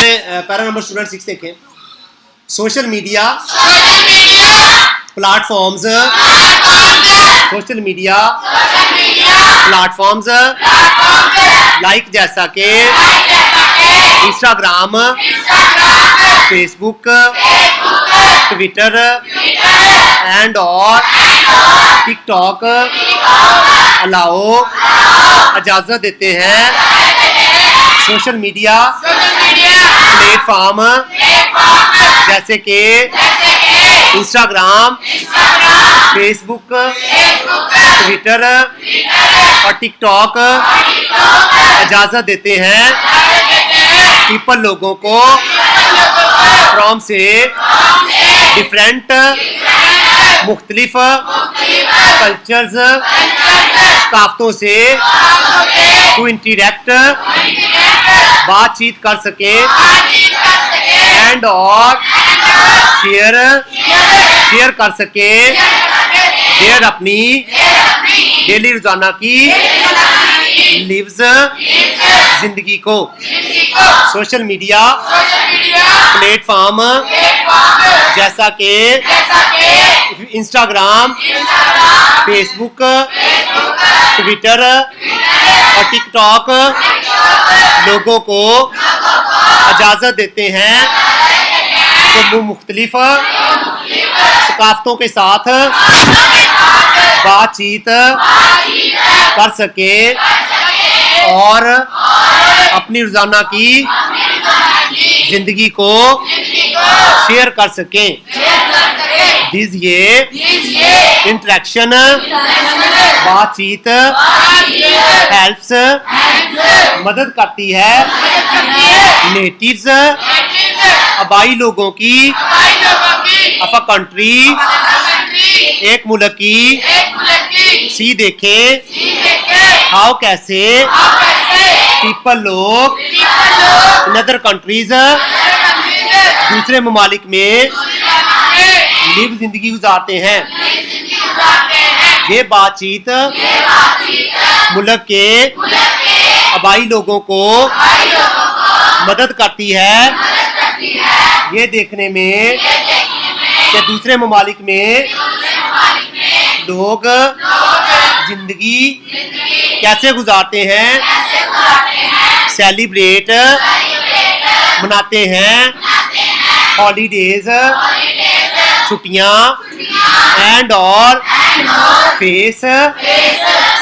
Para number student 6 देखें। Social media platforms, social media platforms like जैसा के Instagram, Facebook, Twitter and और TikTok allow इजाज़त देते हैं। सोशल मीडिया प्लेटफॉर्म जैसे कि इंस्टाग्राम, फेसबुक, ट्विटर और टिकटॉक इजाज़त देते हैं पीपल लोगों को फ्रॉम से डिफरेंट मुख्तलिफ कल्चर्स सकाफ़तों से टू इंटरेक्ट बातचीत कर सके एंड और शेयर कर सके देर अपनी डेली रोजाना की लिव्स जिंदगी को। सोशल मीडिया प्लेटफॉर्म जैसा कि इंस्टाग्राम, फेसबुक, ट्विटर और टिकटॉक लोगों को इजाज़त देते हैं तो वो मुख्तलिफ सकाफ़तों के साथ बातचीत कर सके और अपनी रोजाना की जिंदगी को शेयर कर सकें। ये इंटरेक्शन बातचीत हेल्प्स मदद करती है नेटिव्स आबाई लोगों की ऑफ अ कंट्री एक मुल्क की सी देखें हाउ कैसे पीपल लोग इन अदर कंट्रीज दूसरे ममालिक में लिव जिंदगी गुजारते हैं। ये बातचीत मुल्क के आबाई लोगों को मदद करती है ये देखने में कि दूसरे ममालिक में लोग जिंदगी कैसे गुजारते हैं, सेलिब्रेट मनाते हैं हॉलीडेज छुट्टियां एंड और फेस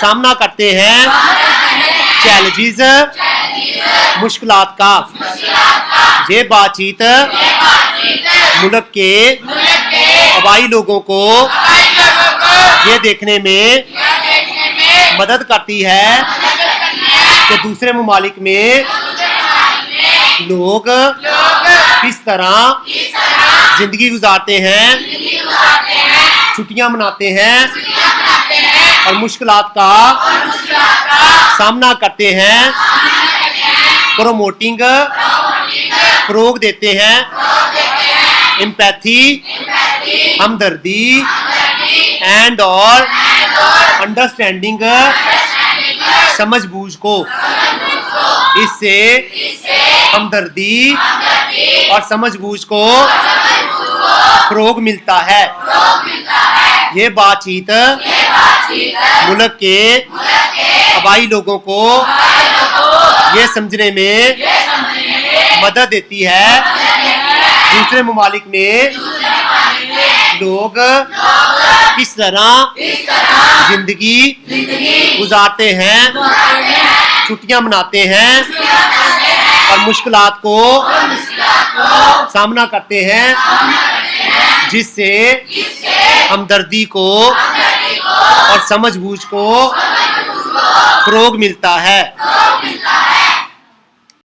सामना करते हैं चैलेंजेस मुश्किलात का। ये बातचीत मुल्क के आबाई लोगों को ये देखने में मदद करती है कि दूसरे ममालिक में लोग किस तरह जिंदगी गुजारते हैं, छुट्टियां मनाते हैं और मुश्किलात का सामना करते हैं। प्रमोटिंग फरोग देते हैं एम्पैथी हमदर्दी एंड और अंडरस्टैंडिंग समझबूझ को। इससे हमदर्दी और समझबूझ को फरोग मिलता है। ये बातचीत मुल्क के आबाई लोगों को ये समझने में मदद देती है दूसरे ममालिक में लोग किस तरह जिंदगी गुजारते हैं, छुट्टियां मनाते हैं और मुश्किलात को सामना करते हैं जिससे हमदर्दी को और समझबूझ को फरोग मिलता है।